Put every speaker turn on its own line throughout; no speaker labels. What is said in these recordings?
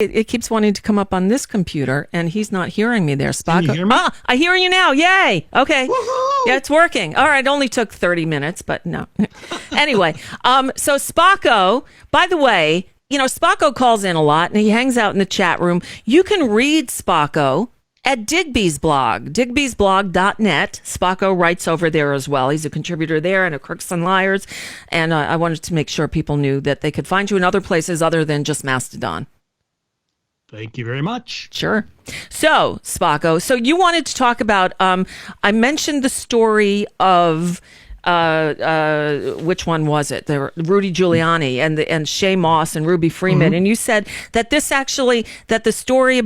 It keeps wanting to come up on this computer, and he's not hearing me there, Spocko.
Can you hear me?
Ah, I hear you now. Yay. Okay.
Woohoo!
Yeah, it's working. All right. It only took 30 minutes, but no. Anyway, so Spocko, by the way, Spocko calls in a lot, and he hangs out in the chat room. You can read Spocko at Digby's blog, digbysblog.net. Spocko writes over there as well. He's a contributor there and a Crooks and Liars. And I wanted to make sure people knew that they could find you in other places other than just Mastodon.
Thank you very much.
Sure. So, Spocko, so you wanted to talk about, I mentioned the story of, which one was it? Rudy Giuliani and Shay Moss and Ruby Freeman. Mm-hmm. And you said that that the story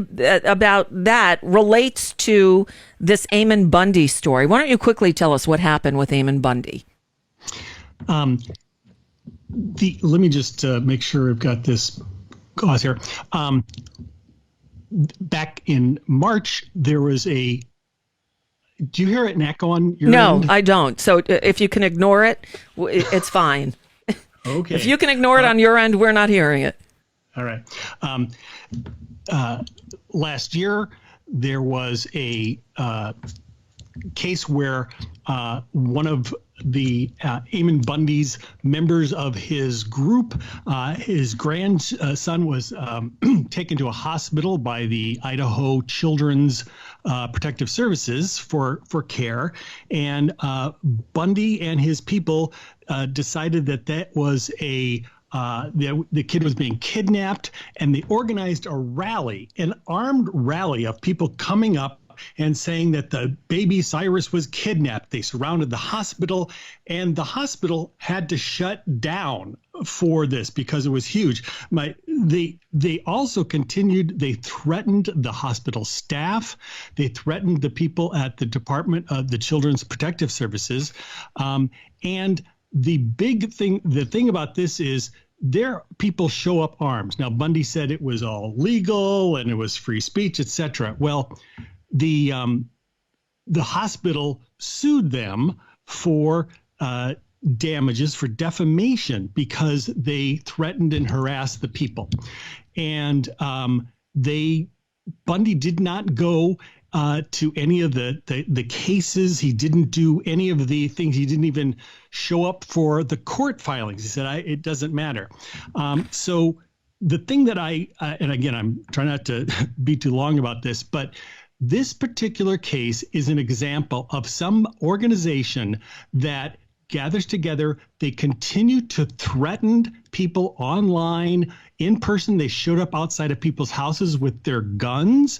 about that relates to this Ammon Bundy story. Why don't you quickly tell us what happened with Ammon Bundy?
Let me just make sure I've got this clause here. Back in March, there was do you hear an echo on your end?
No, I don't. So if you can ignore it, it's fine.
Okay.
If you can ignore it on your end, we're not hearing it.
All right. Last year, there was a case where one of the Ammon Bundy's members of his group, his grandson was taken to a hospital by the Idaho Children's Protective Services for care. And Bundy and his people decided that was the kid was being kidnapped, and they organized a rally, an armed rally of people coming up and saying that the baby Cyrus was kidnapped. They surrounded the hospital, and the hospital had to shut down for this because it was huge. They also continued. They threatened the hospital staff. They threatened the people at the Department of the Children's Protective Services. And the thing about this is, their people show up armed. Now, Bundy said it was all legal and it was free speech, etc. Well, the hospital sued them for damages for defamation because they threatened and harassed the people. And Bundy did not go to any of the cases. He didn't do any of the things. He didn't even show up for the court filings. He said, it doesn't matter. So the thing that and again, I'm trying not to be too long about this, but this particular case is an example of some organization that gathers together. They continue to threaten people online, in person. They showed up outside of people's houses with their guns,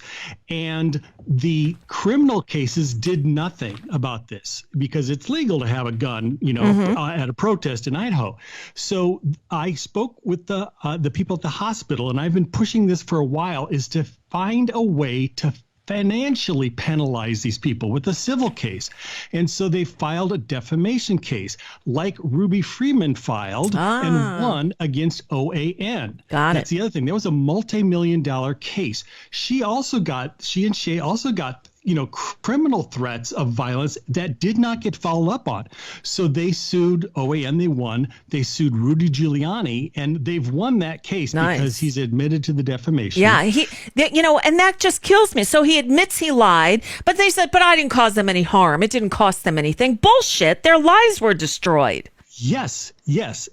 and the criminal cases did nothing about this because it's legal to have a gun, at a protest in Idaho. So I spoke with the people at the hospital, and I've been pushing this for a while, is to find a way to financially penalize these people with a civil case. And so they filed a defamation case like Ruby Freeman filed and won against OAN. That's the other thing. There was a multi-million-dollar case. She and Shay also got criminal threats of violence that did not get followed up on. So they sued OAN, they won. They sued Rudy Giuliani, and they've won that case because he's admitted to the defamation.
Yeah, and that just kills me. So he admits he lied, but they said, but I didn't cause them any harm. It didn't cost them anything. Bullshit. Their lives were destroyed.
Yes.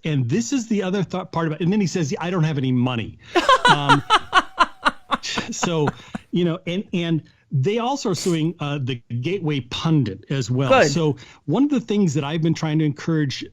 And this is the other part about it. And then he says, I don't have any money. So, and they also are suing the Gateway Pundit as well.
Good.
So one of the things that I've been trying to encourage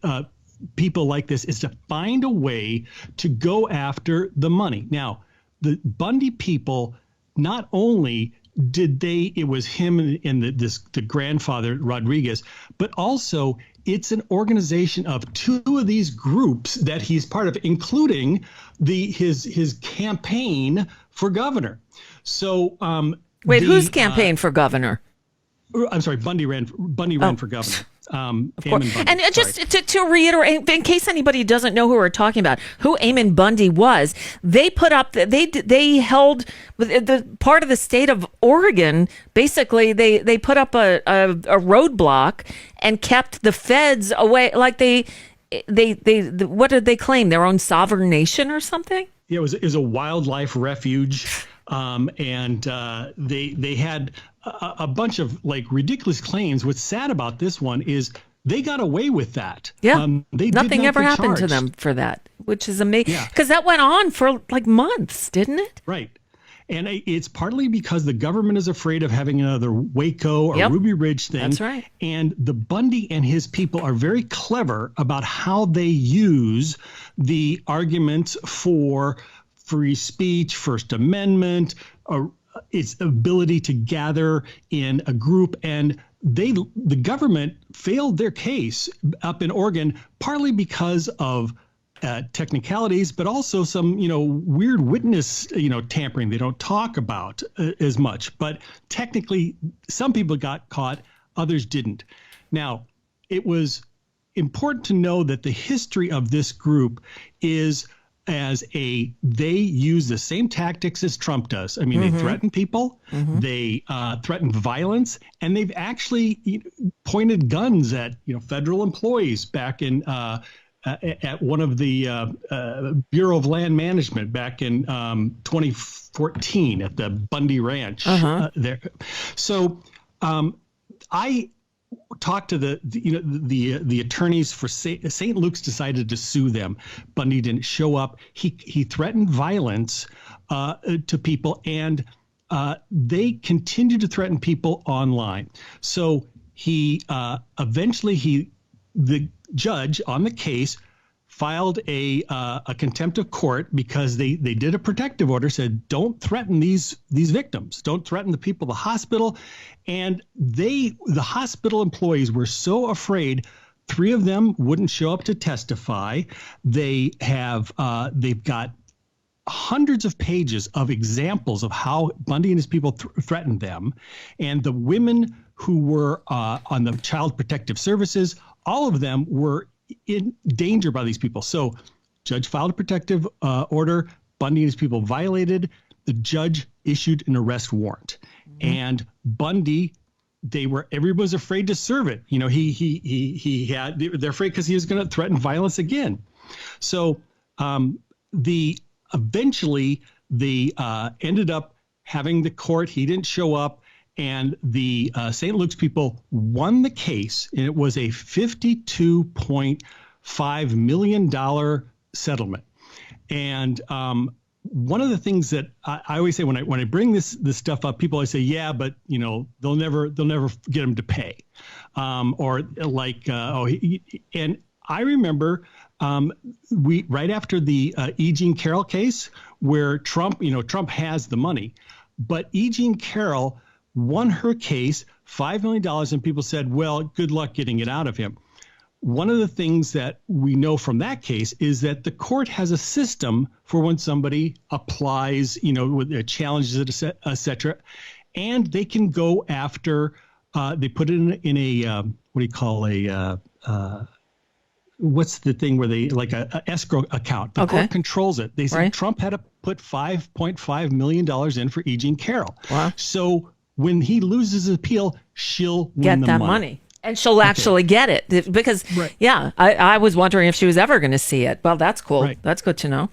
people like this is to find a way to go after the money. Now, the Bundy people, not only did it was him and the grandfather Rodriguez, but also it's an organization of two of these groups that he's part of, including his campaign for governor. So
wait, whose campaign for governor?
I'm sorry, Bundy ran for governor.
Of course. Bundy, and just to reiterate, in case anybody doesn't know who we're talking about, who Ammon Bundy was, they put up, they held the part of the state of Oregon. Basically, they put up a roadblock and kept the feds away. Like they what did they claim? Their own sovereign nation or something?
Yeah, it was a wildlife refuge, and they had a bunch of like ridiculous claims. What's sad about this one is they got away with that.
Yeah,
they
nothing
did not
ever
get
happened to
charged.
them for that, which is amazing.
Yeah.
Because that went on for like months, didn't it?
Right. And it's partly because the government is afraid of having another Waco or
Yep.
Ruby Ridge thing.
That's right.
And the Bundy and his people are very clever about how they use the arguments for free speech, First Amendment, its ability to gather in a group. And the government failed their case up in Oregon, partly because of technicalities, but also some, weird witness, tampering they don't talk about as much. But technically, some people got caught, others didn't. Now, it was important to know that the history of this group is they use the same tactics as Trump does. I mean, they threaten people, they threaten violence, and they've actually pointed guns at, federal employees back in at one of the Bureau of Land Management back in 2014 at the Bundy Ranch there. So I talked to the attorneys for St. Luke's decided to sue them. Bundy didn't show up. He threatened violence to people, and they continued to threaten people online. So he eventually the judge on the case filed a contempt of court because they did a protective order, said don't threaten these victims, don't threaten the people, the hospital. And the hospital employees were so afraid, 3 of them wouldn't show up to testify. They've got hundreds of pages of examples of how Bundy and his people threatened them. And the women who were on the Child Protective Services, all of them were in danger by these people. So judge filed a protective order. Bundy and his people violated. The judge issued an arrest warrant. And Bundy, everyone was afraid to serve it. They're afraid because he was going to threaten violence again. So eventually they ended up having the court. He didn't show up. And the St. Luke's people won the case, and it was a $52.5 million settlement. And one of the things that I always say when I bring this stuff up, people always say, yeah, but they'll never get him to pay, and I remember right after the E. Jean Carroll case, where Trump has the money, but E. Jean Carroll won her case, $5 million, and people said, well, good luck getting it out of him. One of the things that we know from that case is that the court has a system for when somebody applies, with their challenges, et cetera, and they can go after, they put it in a, what do you call what's the thing where they, like a escrow account. The court controls it. They said Trump had to put $5.5 million in for E. Jean Carroll.
Wow.
So when he loses his appeal, she'll win
get
the
that money. And she'll actually get it because, I was wondering if she was ever going to see it. Well, that's cool.
Right.
That's good to know.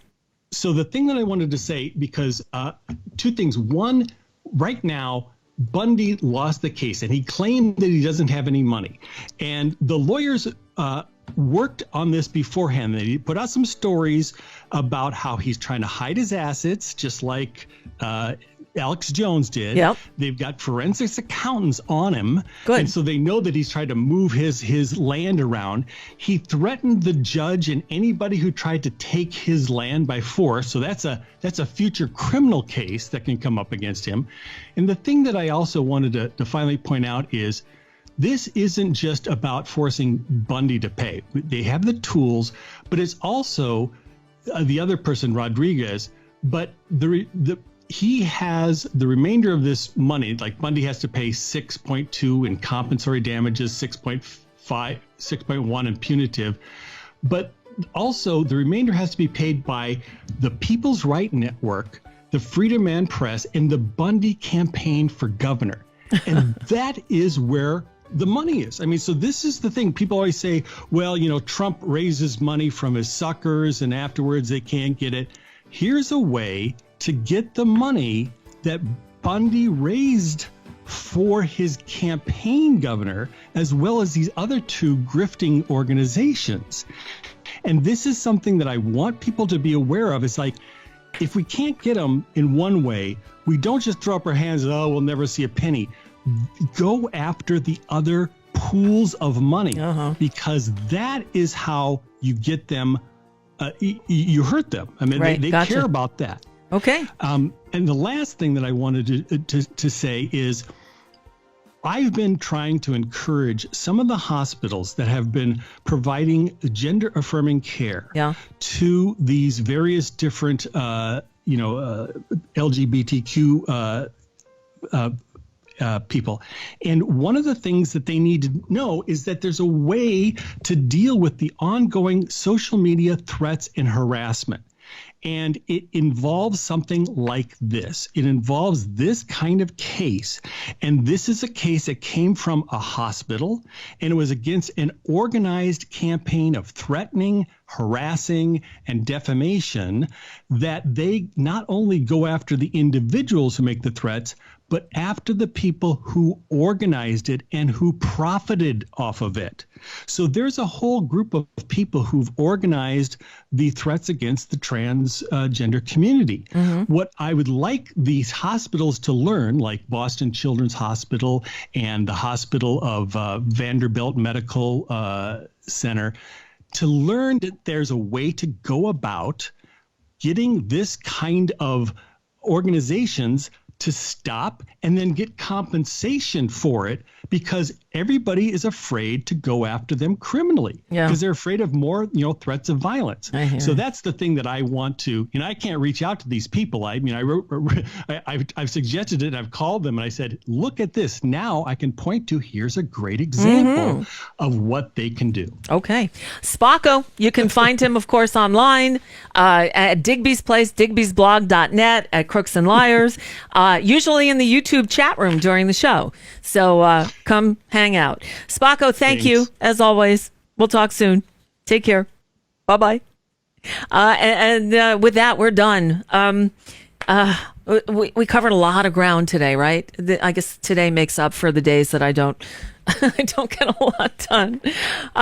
So the thing that I wanted to say, because 2 things. One, right now, Bundy lost the case and he claimed that he doesn't have any money. And the lawyers worked on this beforehand. They put out some stories about how he's trying to hide his assets, just like Alex Jones did.
Yep.
They've got forensics accountants on him.
Good.
And so they know that he's tried to move his land around. He threatened the judge and anybody who tried to take his land by force. So that's a future criminal case that can come up against him. And the thing that I also wanted to finally point out is this isn't just about forcing Bundy to pay. They have the tools, but it's also the other person, Rodriguez. But he has the remainder of this money. Like Bundy has to pay 6.2 in compensatory damages, 6.5, 6.1 in punitive. But also the remainder has to be paid by the People's Right Network, the Freedom and Press, and the Bundy campaign for governor. And that is where the money is. I mean, so this is the thing. People always say, well, Trump raises money from his suckers and afterwards they can't get it. here's a way to get the money that Bundy raised for his campaign governor, as well as these other two grifting organizations. And this is something that I want people to be aware of. It's like, if we can't get them in one way, we don't just throw up our hands and, oh, we'll never see a penny. Go after the other pools of money, because that is how you get them, you hurt them. I mean,
right.
they
Gotcha.
care about that.
Okay.
And the last thing that I wanted to say is, I've been trying to encourage some of the hospitals that have been providing gender-affirming care to these various different, LGBTQ people. And one of the things that they need to know is that there's a way to deal with the ongoing social media threats and harassment. And it involves something like this. It involves this kind of case. And this is a case that came from a hospital, and it was against an organized campaign of threatening, harassing, and defamation, that they not only go after the individuals who make the threats, but after the people who organized it and who profited off of it. So there's a whole group of people who've organized the threats against the transgender community. What I would like these hospitals to learn, like Boston Children's Hospital and the Hospital of Vanderbilt Medical Center, to learn that there's a way to go about getting this kind of organizations to stop and then get compensation for it, because everybody is afraid to go after them criminally because they're afraid of more, threats of violence. So that's the thing that I want to, I can't reach out to these people. I've suggested it, and I've called them, and I said, look at this. Now I can point to, here's a great example of what they can do.
Okay. Spocko, you can find him, of course, online at Digby's Place, digbysblog.net, at Crooks and Liars, usually in the YouTube chat room during the show. So come hang out. Spocko, thank you, as always. We'll talk soon. Take care. Bye-bye. And with that, we're done. We covered a lot of ground today, right? I guess today makes up for the days that I don't I don't get a lot done.